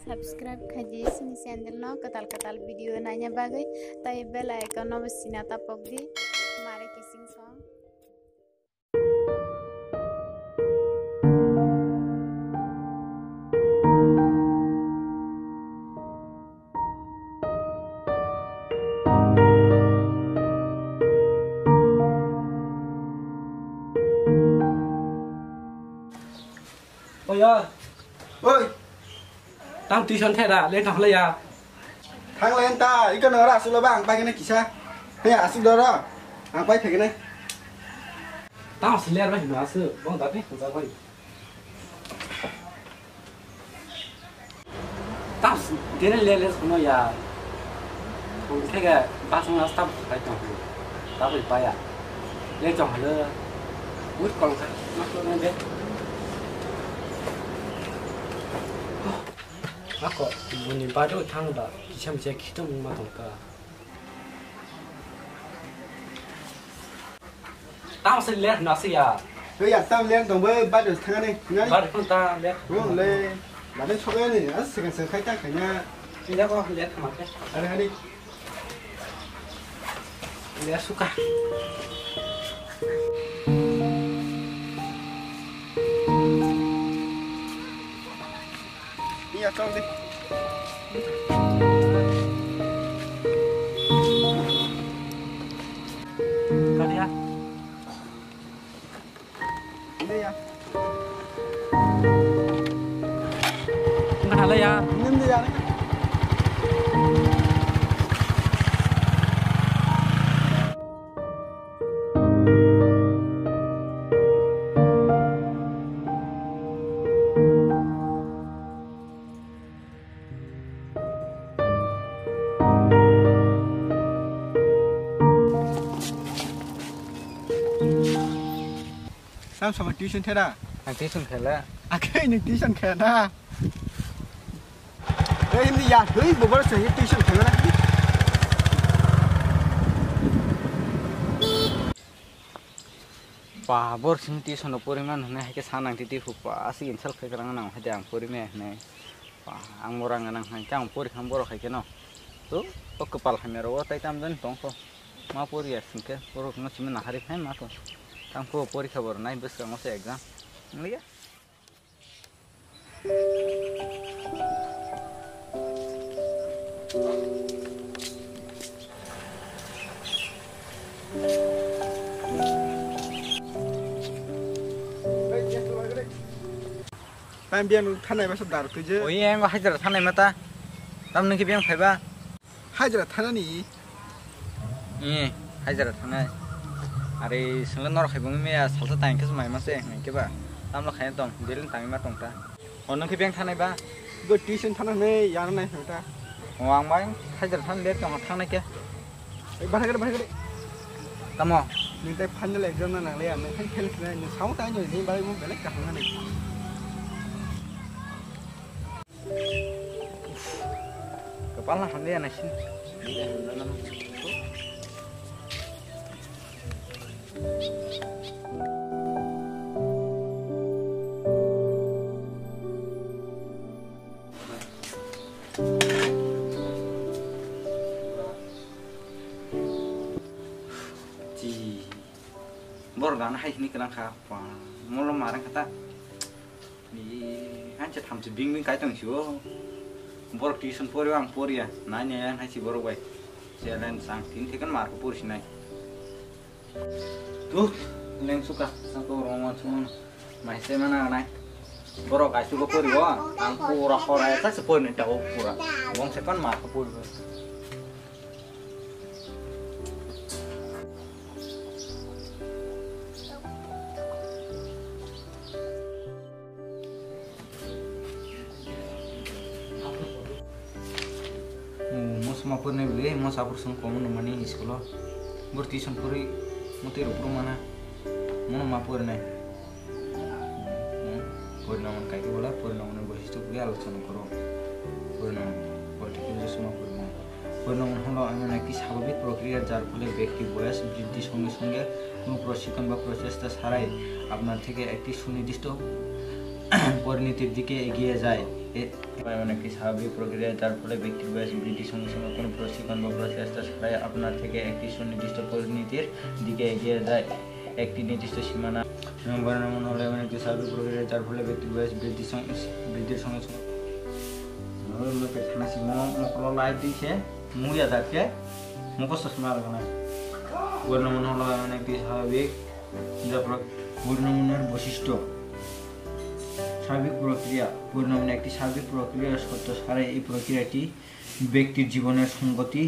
subscribe kaji sini channel no katal video nanya bagai tai bel icon no sina tapok di mare kissing song. Ôi ơi, Ôi, tao tuition thế đã lên học lấy à? thằng lên ta, ý cái nó là số bảng bay cái này kỹ sao? Hay à, số đó, bay phải cái này. Tao xin lên với nó sư, bông đợt đi, không sao vậy. Tao cái này lên không nói à? Không thế cái ba xong nó tao phải chọn, tao phải bay à? Lên chọn là út con cái, nó không nên biết. 아까 뭐니 바로 타는다 참 제 기도 못 맞을까 tao sẽ lên nó sẽ à Bây giờ tao lên tổng với bắt được thằng này, ngay. bắt con ta lên Đúng lên, là đến chỗ này, nó sẽ khai thác cả nhà. đi ra con lên thằng mặt đấy Ở đây đi. lên suka Đi vào trong đi. cái đi à Đi à. không cần lấy à Nhâm đi ra đấy. Sao mà tuition thế à? thằng tí xuống thế là À cái này tuition khen à? Ê em đi ra, ơi bố bảo sẽ tuition khen đấy. Pabor sing ti sono poriman na ke sanang titi fupa asi insal ke karang nang hade ang porime ne pa ang morang nang hang chang pori kham boro khai ke no to to kepal hamero tai tam dan tong ko ma pori asin ke poro no chimen na hari phai ma to tang ko pori khabor nai bes ang se exam liya Bạn biên thân này mà sắp đạt được chứ? oi em wa hajar thanai mata tam nang ke biang phai ba Hai giờ thân này. hajar thanai are singla nor khai bung me salsa tang ke mai ma se ngai ke ba tam lo khai tong delin tang ma tong ta onang ke biang thanai ba Cái tuition thân này, nhà này phải ta. wang bang hajar than le tong thang nai ke Bắt cái đấy. tamo Nhưng tay phân nó lại cho nó nàng lên, thấy khen này, 6 tay rồi thì bao muốn phải lấy cả hàng này. kepala hamle na shin ji bor gan hai ni kana kha pa molo marang kata ni han cha tham chi bing kai tang shu bor tuition pori ang pori ya nanya yan hai si bor bai jalan sang tin thikan mar ko pori sinai tu leng suka sang ko roma chun mai se mana nai bor kai su ko pori wa ang pura khora ta se pori ni ta pura wong se kan mar ko pori mos mapur ne beli mos apur sung komun mani iskolo burti sampuri mutir upru mana mon mapur ne purnaman kai ke bola purnaman বৈশিষ্ট্য গুলি আলোচনা করো পরিণাম পলিটিক্যাল সমাপন পরিণামন হলো এমন একটি স্বাভাবিক প্রক্রিয়া যার ফলে ব্যক্তি বয়স বৃদ্ধির সঙ্গে সঙ্গে কোনো প্রশিক্ষণ বা প্রচেষ্টা ছাড়াই আপনার থেকে একটি সুনির্দিষ্ট পরিণতির দিকে এগিয়ে যায়। এমন একটি স্বাভাবিক প্রক্রিয়া যার ফলে ব্যক্তির বয়স বৃদ্ধির সঙ্গে সঙ্গে কোনো প্রশিক্ষণ বা প্রচেষ্টা ছাড়াই আপনার থেকে একটি সুনির্দিষ্ট পরিণতির দিকে এগিয়ে যায়। একটি নির্দিষ্ট সীমানা বর্ণমন হলো এমন একটি স্বাভাবিক প্রক্রিয়া যার ফলে ব্যক্তির বয়স বৃদ্ধির সঙ্গে সঙ্গে লোকের খানা মকল লাইট দিয়েছে মুড়িয়া থাকে মুখস্থ শোনা লাগবে না। বর্ণমন হলো এমন একটি স্বাভাবিক যা বর্ণমনের বৈশিষ্ট্য। স্বাভাবিক প্রক্রিয়া পরিণামের একটি স্বাভাবিক প্রক্রিয়া সত্য সারে এই প্রক্রিয়াটি ব্যক্তির জীবনের সঙ্গতি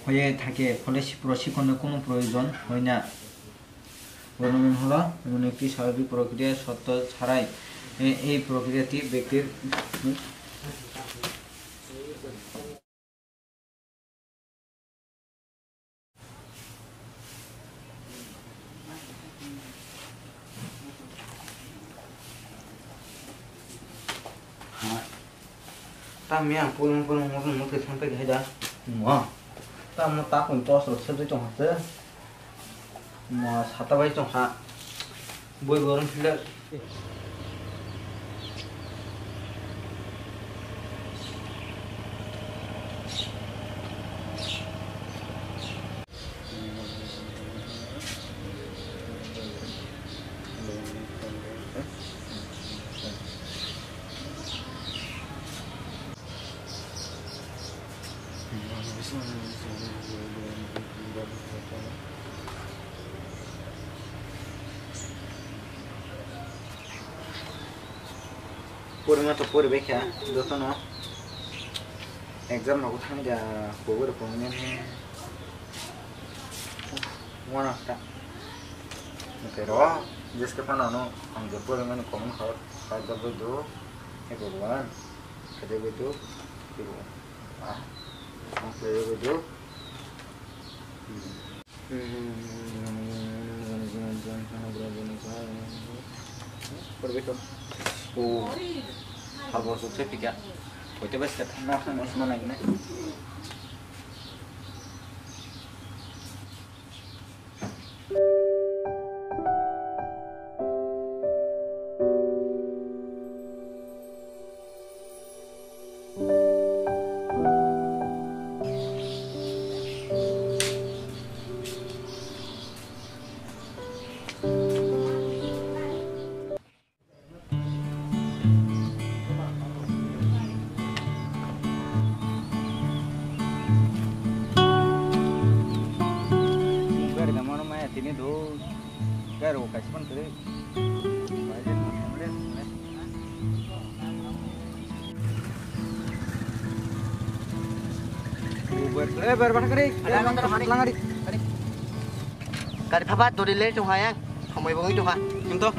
হয়ে থাকে, ফলে প্রশিক্ষণের কোনো প্রয়োজন হয় না। পরিণাম হলো এমন একটি স্বাভাবিক প্রক্রিয়া সত্য ছাড়াই এই প্রক্রিয়াটি ব্যক্তির Tam yang pulang mau ke sampai ke dah. Wah. Tam mau tak pun tos rot sedih cong hati. Mau satu bayi cong ha. Boy orang filter. Puri mah tuh puri baik ya, dosa no. Exam aku thang dia, puri pungnya nih. Mana tak? Pero, just kapan ano, ang puri mana common hot, kada bedu, ekoran, kada bedu, itu, ang kada bedu. Perfecto. Harus sukses ya. Kita bes ketemu sama semua lagi nih. Ini tuh gak ada kasih pun tadi bajen mulai ber mana kari lang kari papat tuh dile tuh hayang không mấy bông tuh ha untuk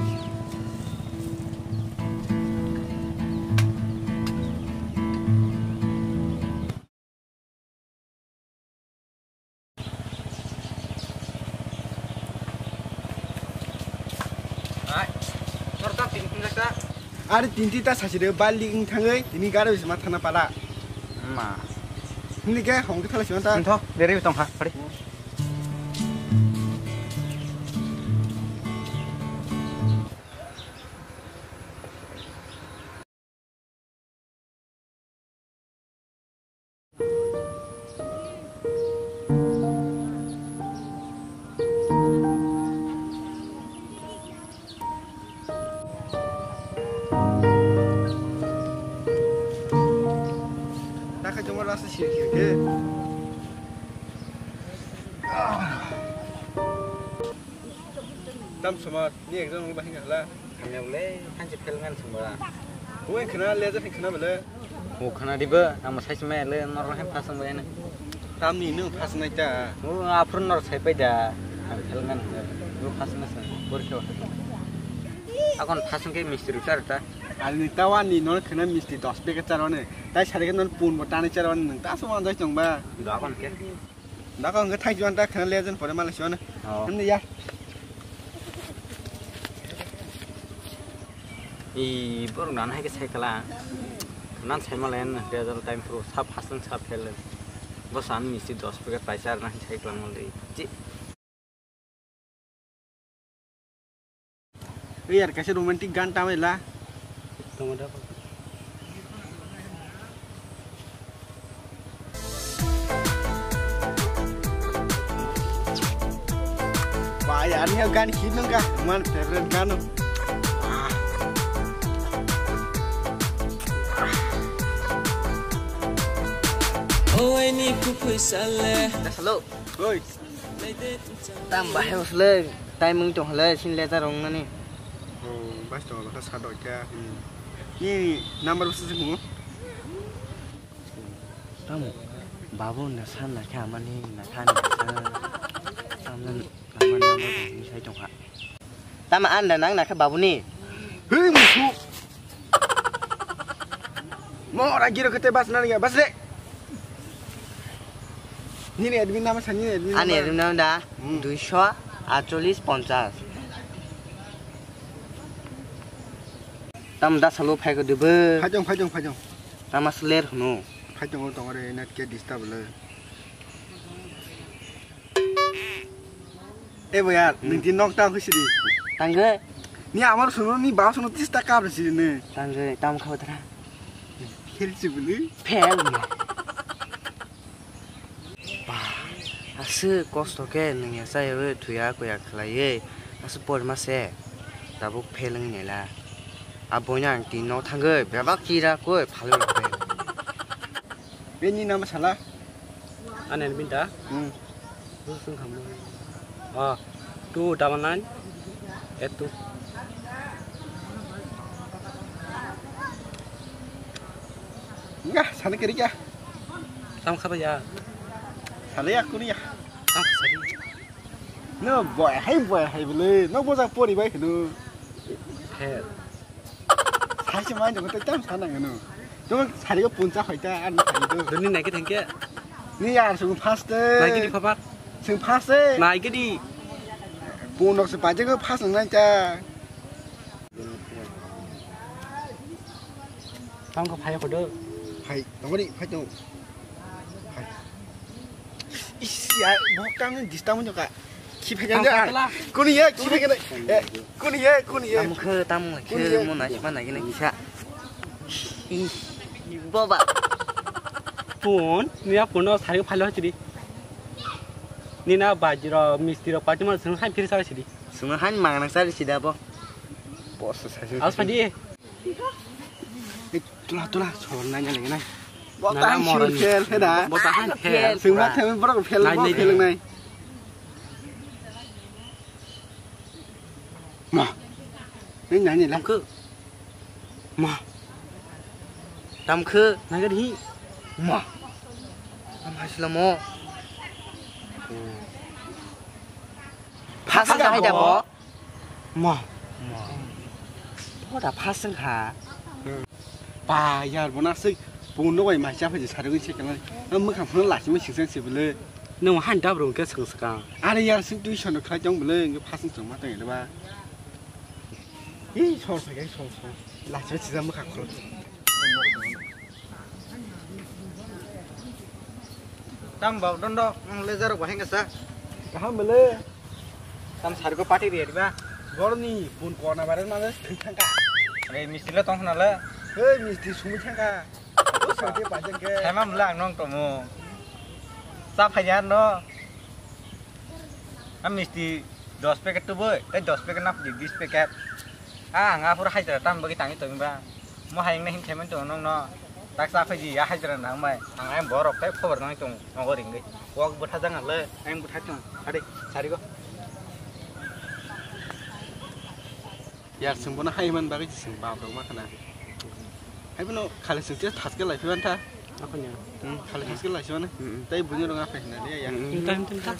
Ada tinti tas hasil dia balik tanggai, ini gara bisa mata na pala. Ma, Ini ke, hong kita lagi mata. untuk dari tong ha, pari. Cuma rasa sih ke. Tam sama ni exam ngi bahin lah. Kami boleh hancur kelengan semua. Gue kenal lezer kenal bela. Oh, karena di bawah nama saya cuma le normal yang pasang begini. Tam ni nu pas naik dah. Oh, apa nor saya peda kelengan. Lu pasang nasa, berkau. Aku pasang ke misteri cerita. Ani tawan ni nol kenal mesti dos peke caron ni. Tai cari kan nol pun botani caron ni. Tak semua anda cong ba. Dah kan ke? Dah kan nggak thai jual dah kenal lezer pada malas jual ni. Oh. Ini ya. Baru nana ke saya kalah. Nan saya malah dia dalam time pro sab pasang sab helen. Bosan mesti dos peke pacar nan saya kalah malah. यार कैसे रोमांटिक गान टावे ला ya ini gan hit nengka man favorite gan oh ini kuku salah dah selalu oi tambah harus le timing tu le sin le tarong ni oh bas tu lo sadok ya ini nomor usus semua kamu babu na san na kya mani na kan samnan nama nama ni saya jong ha tama an nang na ka babu ni hei musuh mau orang kira kete bas nani ya bas dek ini admin nama saya ini admin ani admin nama dah 248 tam dah selalu pakai ke debe pajong nama seler nu pajong orang orang net ke disturb le boyar nanti knock down ke sini tangga ni amar suno ni bawa suno 30 taka bersi ni tangga tam kau tera hel cibuli pel ni asu kosto ke nengya saya tuya ko ya khlai asu por ma se tabu pel ni la abonya ti no tangga beba kira ko phalo be ini nama salah Anen binta sung kamu 299 itu enggak sana kiri ya sama siapa ya salah ya aku ni ya sama sari no boy hai beli no boza pori baik tu head saya cuma jangan terjam sana kan cuma hari ko punca hoita an hai tu doni naik ke tengke ni ya sung fast naik di papat sung fast naik ke di punok sepaja ko fast nang cha kamu ke payah kode hai tunggu di hai tu hai isi ya bokang ni distam juga kipegan dia kuni ya kipegan kuni ya tam ke mo na siapa lagi ni bisa ih boba pun ni apa no sari payah jadi ni na bajiro mistiro pacuma sung hai piri sari jadi semua han mang nang sari sida po bos saya awas padi tulah soal nanya lagi nih Nana moran fel dah botahan head semua temen berapa fel nih mah ini nanya lah ke mah tam ke naik ke di mah tam hasil mo pasang ka dah po mah po dah pasang ka bayar bonus bunuh way macam apa je cari kunci kan mereka pun lagi macam sing sing beli nung han double ke seng sekang ada yang sing tu isu nak kerja jong beli nggak pasang semua tengah tu bah ih soal saya soal lagi macam mereka kalau tam bau dondo lejar ko heng sa kah beli tam sar ko party re ba gor ni pun kau nak barang mana tengah re mistila tong na le hei mesti semua tengah tu sahaja pajang ke emang belang nong tomo sa phayan no am misti 10 paket tu boy 10 paket nak di 20 paket nga pura hai tara tam bagi tangi to ba mo hai nang themen to nong no tak sa phaji ya hai tara nang mai ang em borok tai khobar nang tong ngor ring ge wak butha jang le em butha tong ade sari ko ya semua hai man bagi sing bau dong makna hai pun kalau sing tu tas ke lagi pun ta apa nya kalau tas ke lagi mana tapi bunyi dong apa ni dia ya entah